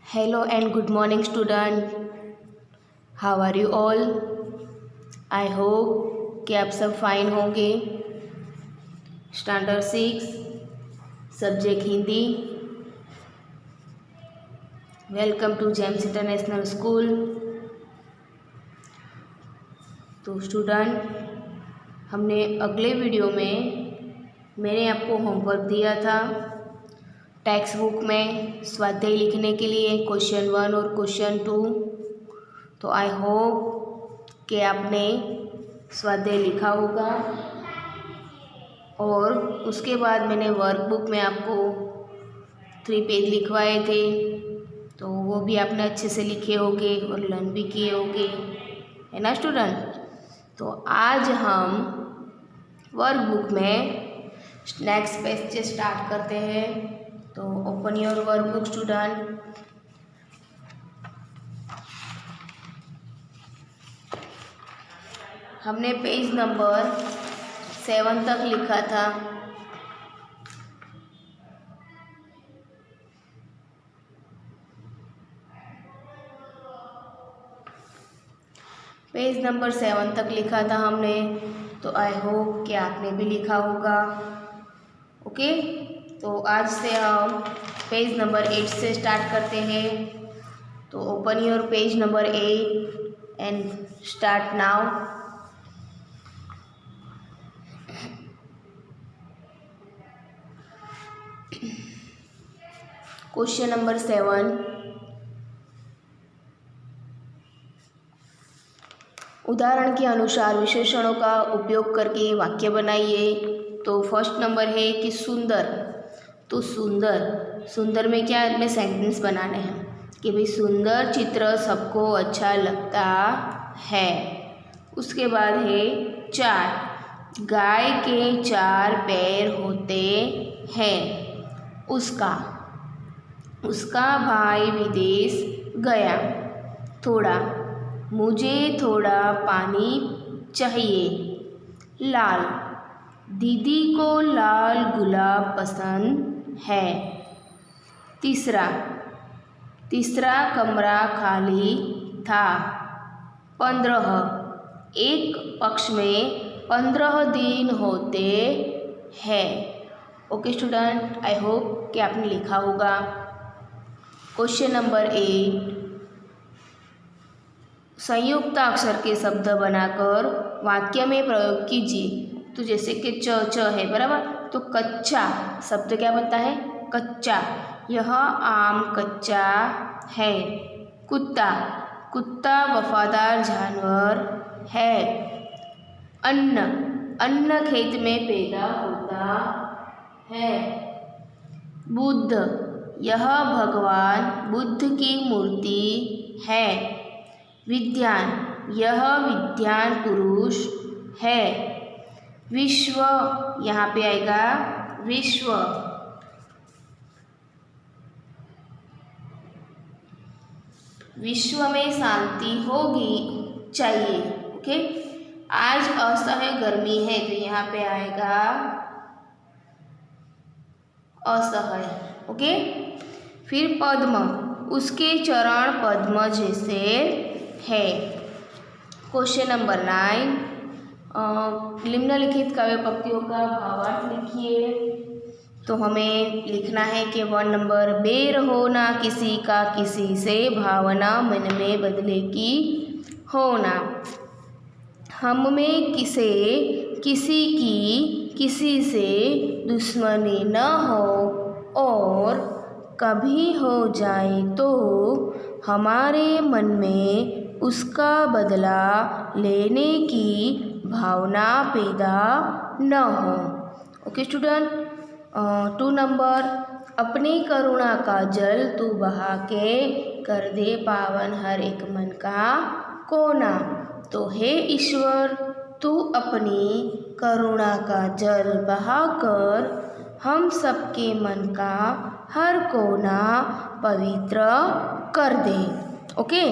Hello and good morning, student. How are you all? I hope कि आप सब fine होंगे। Standard 6 subject Hindi. Welcome to James International School. तो student, हमने अगले वीडियो में मैंने आपको होमवर्क दिया था टेक्स्ट बुक में स्वाध्याय लिखने के लिए क्वेश्चन 1 और क्वेश्चन 2। तो आई होप कि आपने स्वाध्याय लिखा होगा और उसके बाद मैंने वर्कबुक में आपको 3 पेज लिखवाए थे, तो वो भी आपने अच्छे से लिखे होंगे और लर्न भी किए होंगे, है ना स्टूडेंट। तो आज हम वर्कबुक में नेक्स्ट पेज से स्टार्ट करते हैं। तो ओपन योर वर्कबुक स्टूडेंट। हमने पेज नंबर 7 तक लिखा था। पेज नंबर 7 तक लिखा था हमने, तो आई होप कि आपने भी लिखा होगा। ओके, तो आज से हम पेज नंबर 8 से स्टार्ट करते हैं। तो open your page number 8 and start now. Question number 7, उदाहरण के अनुसार विशेषणों का उपयोग करके वाक्य बनाइए। तो फर्स्ट नंबर है कि सुंदर। तो सुंदर में क्या है, में सेंटेंस बनाने हैं कि भाई सुंदर चित्र सबको अच्छा लगता है। उसके बाद है 4, गाय के 4 पैर होते हैं। उसका भाई विदेश गया। थोड़ा, मुझे थोड़ा पानी चाहिए। लाल, दीदी को लाल गुलाब पसंद है। तीसरा कमरा खाली था। 15, एक पक्ष में 15 दिन होते हैं। ओके स्टूडेंट, आई होप कि आपने लिखा होगा। क्वेश्चन नंबर 8, संयुक्त अक्षर के शब्द बनाकर वाक्य में प्रयोग कीजिए। तो जैसे कि च है बराबर, तो कच्चा शब्द क्या बनता है, कच्चा। यह आम कच्चा है। कुत्ता वफादार जानवर है। अन्न खेत में पैदा होता है। बुद्ध, यह भगवान बुद्ध की मूर्ति है। विज्ञान, यह विज्ञान पुरुष है। विश्व, यहाँ पे आएगा विश्व। विश्व में शांति होगी चाहिए। ओके, आज असह्य गर्मी है, तो यहाँ पे आएगा असह्य। ओके, फिर पद्म, उसके चरण पद्म जैसे है। क्वेश्चन नंबर 9, निम्नलिखित काव्य पंक्तियों का भावार्थ लिखिए। तो हमें लिखना है कि 1 नंबर, बेर होना किसी का किसी से, भावना मन में बदले की होना। हम में किसी की किसी से दुश्मनी न हो, और कभी हो जाए तो हमारे मन में उसका बदला लेने की भावना पैदा न हो। Okay student. 2 नंबर, अपनी करुणा का जल तू बहा के, कर दे पावन हर एक मन का कोना। तो हे ईश्वर, तू अपनी करुणा का जल बहाकर हम सबके मन का हर कोना पवित्र कर दे। ओके,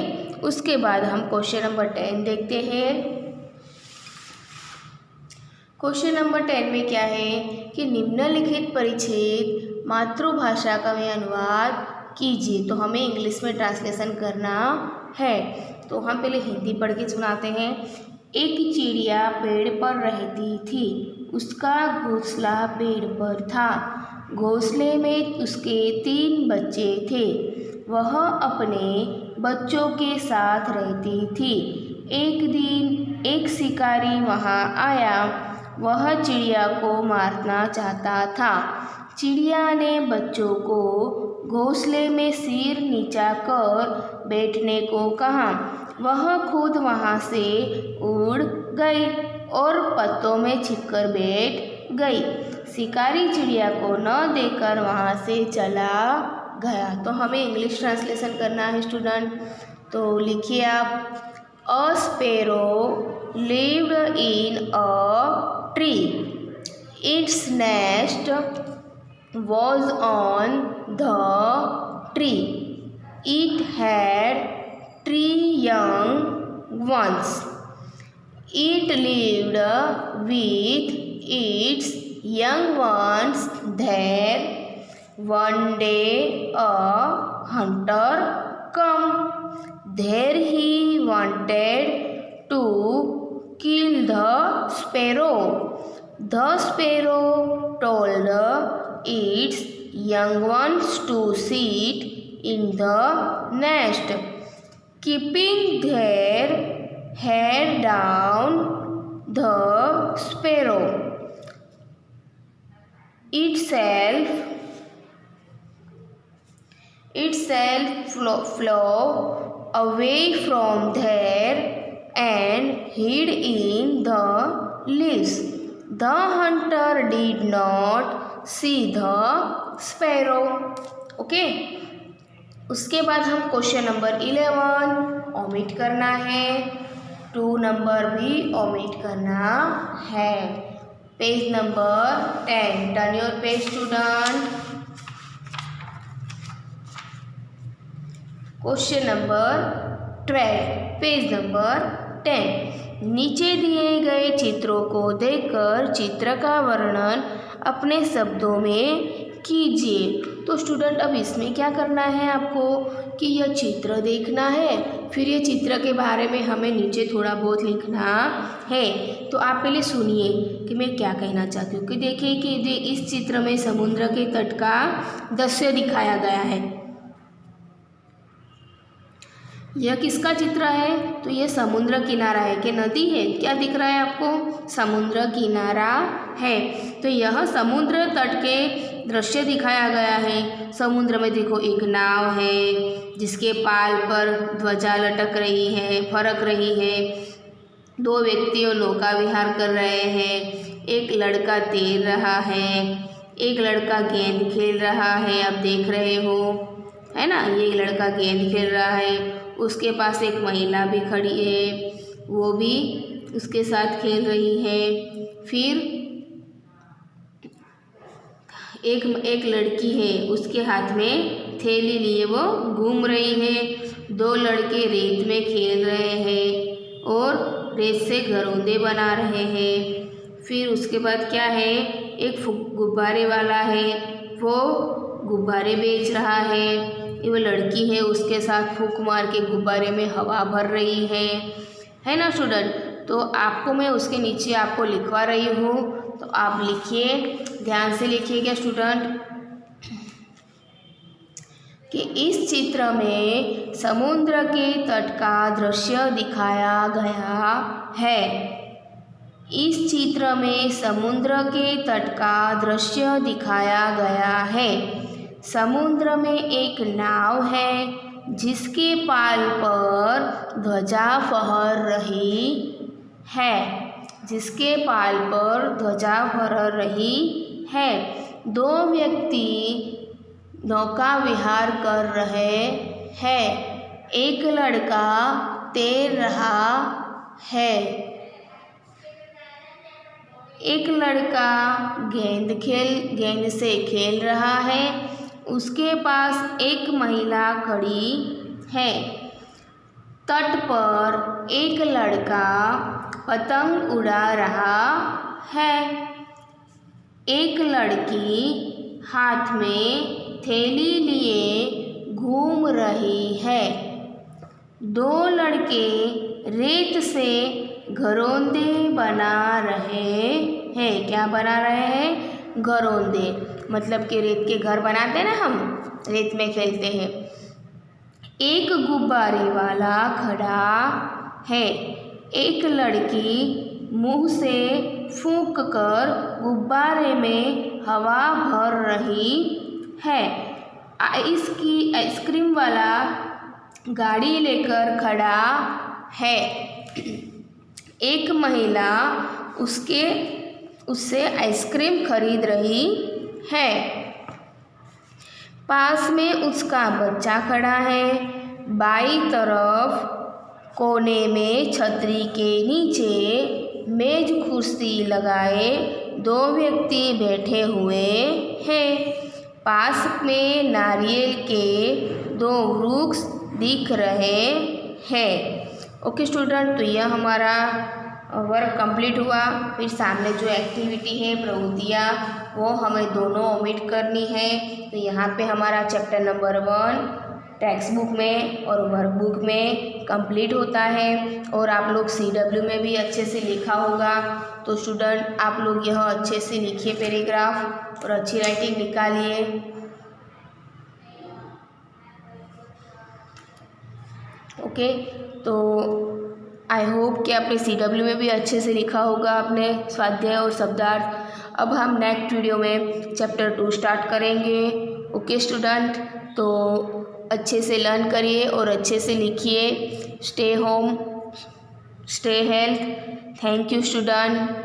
उसके बाद हम क्वेश्चन नंबर 10 देखते हैं। क्वेश्चन नंबर 10 में क्या है कि निम्नलिखित परिच्छेद मातृभाषा का में अनुवाद कीजिए। तो हमें इंग्लिश में ट्रांसलेशन करना है। तो हम पहले हिंदी पढ़ के सुनाते हैं। एक चिड़िया पेड़ पर रहती थी, उसका घोंसला पेड़ पर था। घोंसले में उसके 3 बच्चे थे। वह अपने बच्चों के साथ रहती थी। एक दिन एक शिकारी वहाँ आया। वह चिड़िया को मारना चाहता था। चिड़िया ने बच्चों को घोंसले में सिर नीचा कर बैठने को कहा। वह खुद वहाँ से उड़ गई और पत्तों में छिपकर बैठ गई। शिकारी चिड़िया को न देखकर वहाँ से चला गया। तो हमें इंग्लिश ट्रांसलेशन करना है स्टूडेंट। तो लिखिए आप, अ sparrow lived in a tree. Its nest was on the tree. It had 3 young ones. It lived with its young ones there. One day a hunter came. There he wanted to kill the sparrow. The sparrow told its young ones to sit in the nest, keeping their head down. The sparrow itself flew away from there and hid in the leaves. The hunter did not see the sparrow. Okay, उसके बाद हम question number 11 omit करना है, 2 number भी omit करना है। Page number 10, turn your page student. Question number 12, page number 10। नीचे दिए गए चित्रों को देखकर चित्र का वर्णन अपने शब्दों में कीजिए। तो स्टूडेंट अब इसमें क्या करना है आपको कि यह चित्र देखना है, फिर ये चित्र के बारे में हमें नीचे थोड़ा बहुत लिखना है। तो आप पहले सुनिए कि मैं क्या कहना चाहती हूँ। कि देखिए कि इस चित्र में समुद्र के तट का दृश्य दिखाया गया है। यह किसका चित्र है? तो यह समुद्र किनारा है कि नदी है? क्या दिख रहा है आपको? समुद्र किनारा है। तो यह समुद्र तट के दृश्य दिखाया गया है। समुद्र में देखो एक नाव है जिसके पाल पर ध्वजा लटक रही है, फरक रही है। 2 व्यक्ति नौका विहार कर रहे हैं। एक लड़का तैर रहा है, एक लड़का गेंद खेल रहा है। आप देख रहे हो, है ना? ये लड़का गेंद खेल रहा है। उसके पास एक महिला भी खड़ी है, वो भी उसके साथ खेल रही है। फिर एक लड़की है, उसके हाथ में थैली लिए वो घूम रही है। 2 लड़के रेत में खेल रहे हैं और रेत से घरौंदे बना रहे हैं। फिर उसके बाद क्या है, एक गुब्बारे वाला है, वो गुब्बारे बेच रहा है। वो लड़की है, उसके साथ फूंक मार के गुब्बारे में हवा भर रही है ना स्टूडेंट? तो आपको मैं उसके नीचे आपको लिखवा रही हूँ, तो आप लिखिए, ध्यान से लिखिएगा स्टूडेंट। कि इस चित्र में समुद्र के तट का दृश्य दिखाया गया है। इस चित्र में समुद्र के तट का दृश्य दिखाया गया है। समुद्र में एक नाव है जिसके पाल पर ध्वजा फहर रही है, जिसके पाल पर ध्वजा फहर रही है। 2 व्यक्ति नौका विहार कर रहे हैं। एक लड़का तैर रहा है। एक लड़का गेंद से खेल रहा है। उसके पास एक महिला खड़ी है। तट पर एक लड़का पतंग उड़ा रहा है। एक लड़की हाथ में थैली लिए घूम रही है। दो लड़के रेत से घरौंदे बना रहे हैं। क्या बना रहे हैं? घरौंदे। मतलब कि रेत के घर बनाते हैं ना, हम रेत में खेलते हैं। एक गुब्बारे वाला खड़ा है। एक लड़की मुंह से फूंक कर गुब्बारे में हवा भर रही है। आइसक्रीम वाला गाड़ी लेकर खड़ा है। एक महिला उससे आइसक्रीम खरीद रही है। पास में उसका बच्चा खड़ा है। बाईं तरफ कोने में छतरी के नीचे मेज कुर्सी लगाए दो व्यक्ति बैठे हुए हैं। पास में नारियल के दो वृक्ष दिख रहे हैं। ओके स्टूडेंट, तो यह हमारा वर्क कंप्लीट हुआ। फिर सामने जो एक्टिविटी है, प्रवृत्तियाँ, वो हमें दोनों ओमिट करनी है। तो यहाँ पे हमारा चैप्टर नंबर 1 टेक्स्ट बुक में और वर्कबुक में कंप्लीट होता है। और आप लोग CW में भी अच्छे से लिखा होगा। तो स्टूडेंट, आप लोग यह अच्छे से लिखिए पैराग्राफ और अच्छी राइटिंग निकालिए। ओके, तो आई होप कि आपने CW में भी अच्छे से लिखा होगा आपने स्वाध्याय और शब्दार्थ। अब हम नेक्स्ट वीडियो में चैप्टर 2 स्टार्ट करेंगे। ओके स्टूडेंट, तो अच्छे से लर्न करिए और अच्छे से लिखिए। Stay home, stay health. Thank you student.